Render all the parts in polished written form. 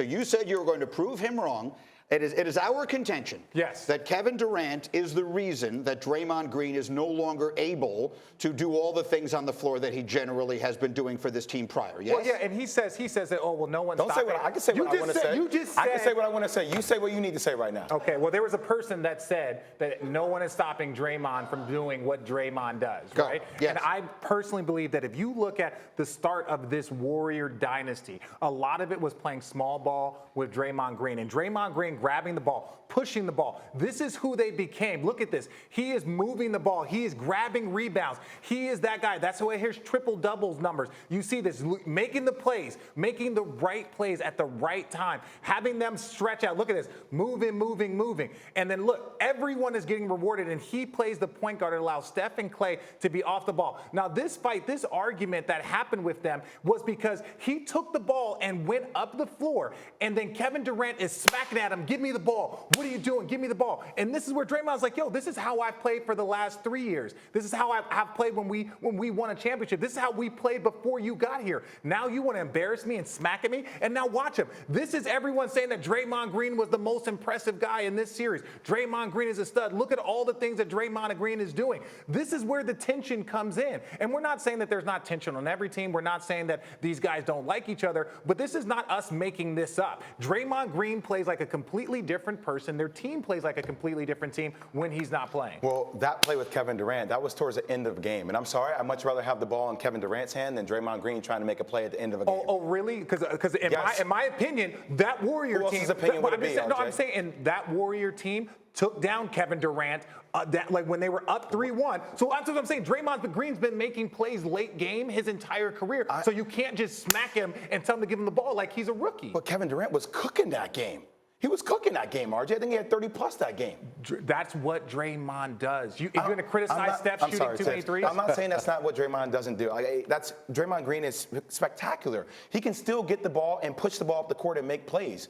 So you said you were going to prove him wrong. It is our contention that Kevin Durant is the reason that Draymond Green is no longer able to do all the things on the floor that he generally has been doing for this team prior. Yes? Well, yeah, and he says that, oh, well, no one's Don't say what I can say what I want to say. You just said, I can say what I want to say. You say what you need to say right now. Okay, well, there was a person that said that no one is stopping Draymond from doing what Draymond does, right? Yes. And I personally believe that if you look at the start of this Warrior dynasty, a lot of it was playing small ball with Draymond Green. And Draymond Green grabbing the ball, pushing the ball. This is who they became. Look at this. He is moving the ball. He is grabbing rebounds. He is that guy. That's why here's triple doubles numbers. You see this, making the plays, making the right plays at the right time, having them stretch out. Look at this, moving, moving, moving. And then look, everyone is getting rewarded, and he plays the point guard and allows Steph and Clay to be off the ball. Now this fight, this argument that happened with them was because he took the ball and went up the floor, and then Kevin Durant is smacking at him, give me the ball. What are you doing? Give me the ball. And this is where Draymond's like, yo, this is how I've played for the last 3 years. This is how I've played when we won a championship. This is how we played before you got here. Now you want to embarrass me and smack at me? And now watch him. This is everyone saying that Draymond Green was the most impressive guy in this series. Draymond Green is a stud. Look at all the things that Draymond Green is doing. This is where the tension comes in. And we're not saying that there's not tension on every team. We're not saying that these guys don't like each other. But this is not us making this up. Draymond Green plays like a completely different person. Their team plays like a completely different team when he's not playing. Well, that play with Kevin Durant, that was towards the end of the game. And I'm sorry, I'd much rather have the ball in Kevin Durant's hand than Draymond Green trying to make a play at the end of a game. Oh really? Because in my opinion, that Warrior Who team. else's opinion would it be, No, RJ? I'm saying that Warrior team took down Kevin Durant like when they were up 3-1. So that's what I'm saying. Draymond Green's been making plays late game his entire career. So you can't just smack him and tell him to give him the ball like he's a rookie. But Kevin Durant was cooking that game. He was cooking that game, RJ. I think he had 30-plus that game. That's what Draymond does. If you're going to criticize Steph shooting too many threes? I'm not saying that's not what Draymond doesn't do. Draymond Green is spectacular. He can still get the ball and push the ball up the court and make plays.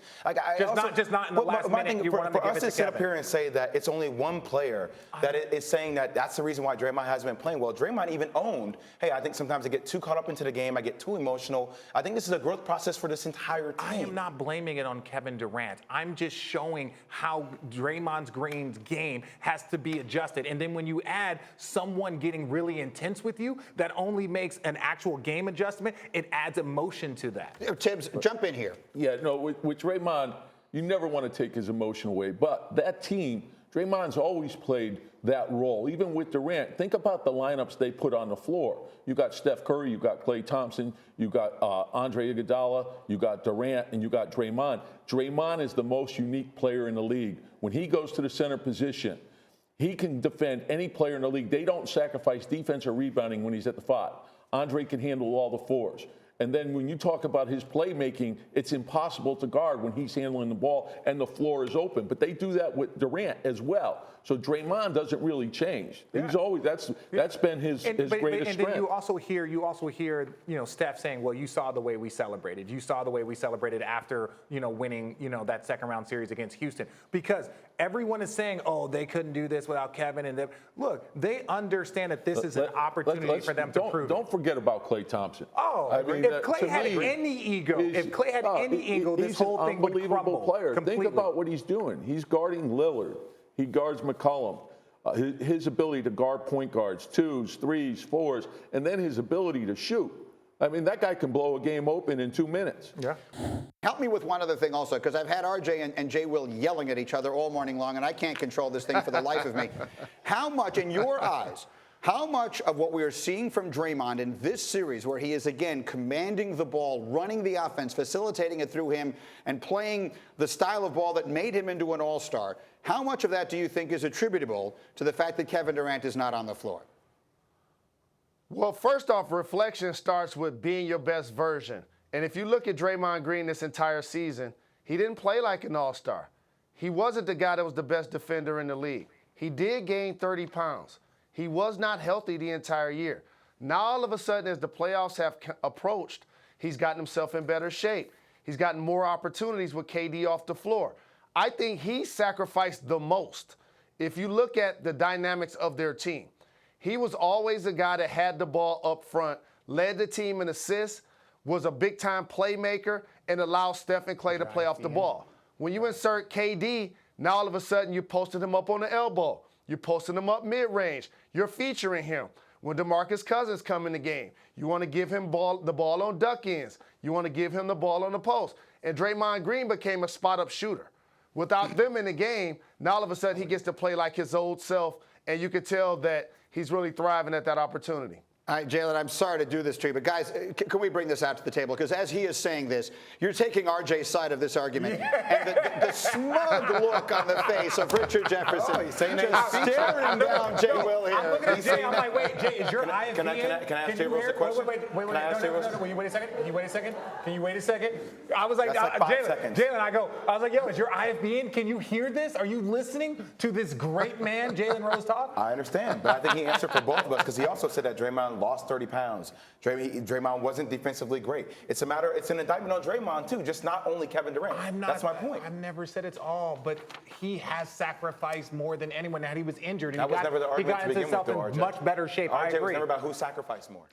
Just not in the last minute. For us to sit up here and say that it's only one player that is saying that that's the reason why Draymond hasn't been playing well. Draymond even owned, hey, I think sometimes I get too caught up into the game. I get too emotional. I think this is a growth process for this entire team. I am not blaming it on Kevin Durant. I'm just showing how Draymond Green's game has to be adjusted. And then when you add someone getting really intense with you, that only makes an actual game adjustment. It adds emotion to that. Tibbs, jump in here. Yeah, no, with Draymond, you never want to take his emotion away. But that team, Draymond's always played that role. Even with Durant, think about the lineups they put on the floor. You got Steph Curry, you got Klay Thompson, you got Andre Iguodala, you got Durant, and you got Draymond. Draymond is the most unique player in the league. When he goes to the center position, he can defend any player in the league. They don't sacrifice defense or rebounding when he's at the 5. Andre can handle all the 4s. And then when you talk about his playmaking, it's impossible to guard when he's handling the ball and the floor is open. But they do that with Durant as well. So Draymond doesn't really change. He's always that's been his greatest strength. And then you also hear Steph saying, well, you saw the way we celebrated. You saw the way we celebrated after winning that second round series against Houston, because everyone is saying, oh, they couldn't do this without Kevin. And look, they understand that this is an opportunity for them to prove. Don't forget about Klay Thompson. Oh, I mean, if Klay had any ego, this whole thing would crumble. Player. Completely. Think about what he's doing. He's guarding Lillard. He guards McCollum. His ability to guard point guards, 2s, 3s, 4s, and then his ability to shoot. I mean, that guy can blow a game open in 2 minutes. Yeah. Help me with one other thing also, because I've had RJ and Jay Will yelling at each other all morning long, and I can't control this thing for the life of me. How much, in your eyes, how much of what we are seeing from Draymond in this series, where he is again commanding the ball, running the offense, facilitating it through him, and playing the style of ball that made him into an all-star, how much of that do you think is attributable to the fact that Kevin Durant is not on the floor? Well, first off, reflection starts with being your best version. And if you look at Draymond Green this entire season, he didn't play like an all-star. He wasn't the guy that was the best defender in the league. He did gain 30 pounds. He was not healthy the entire year. Now, all of a sudden, as the playoffs have approached, he's gotten himself in better shape. He's gotten more opportunities with KD off the floor. I think he sacrificed the most. If you look at the dynamics of their team, he was always the guy that had the ball up front, led the team in assists, was a big-time playmaker, and allow Steph and Klay to play off the ball. When you insert KD, now all of a sudden you're posting him up on the elbow. You're posting him up mid-range. You're featuring him. When DeMarcus Cousins come in the game, you want to give him the ball on duck ends. You want to give him the ball on the post. And Draymond Green became a spot-up shooter. Without them in the game, now all of a sudden he gets to play like his old self, and you can tell that he's really thriving at that opportunity. All right, Jalen, I'm sorry to do this to you, but guys, can we bring this out to the table? Because as he is saying this, you're taking RJ's side of this argument. And the smug look on the face of Richard Jefferson, he's saying just staring down Jay Will here. I'm looking at Jay. I'm like, wait, Jay, is your IFB Can I ask Jay Rose a question? Wait. Can I ask Jay Rose? Will you wait a second? Can you wait a second? Can you wait a second? I was like, That's like 5 seconds. Jalen, I was like, yo, is your IFB in? Can you hear this? Are you listening to this great man, Jalen Rose, talk? I understand, but I think he answered for both of us because he also said that Draymond lost 30 pounds. Draymond wasn't defensively great. It's an indictment on Draymond too, just not only Kevin Durant. That's my point. I've never said it's all, but he has sacrificed more than anyone. Now he was injured. That was never the argument to begin with, though, in much better shape. I RJ agree. was never about who sacrificed more.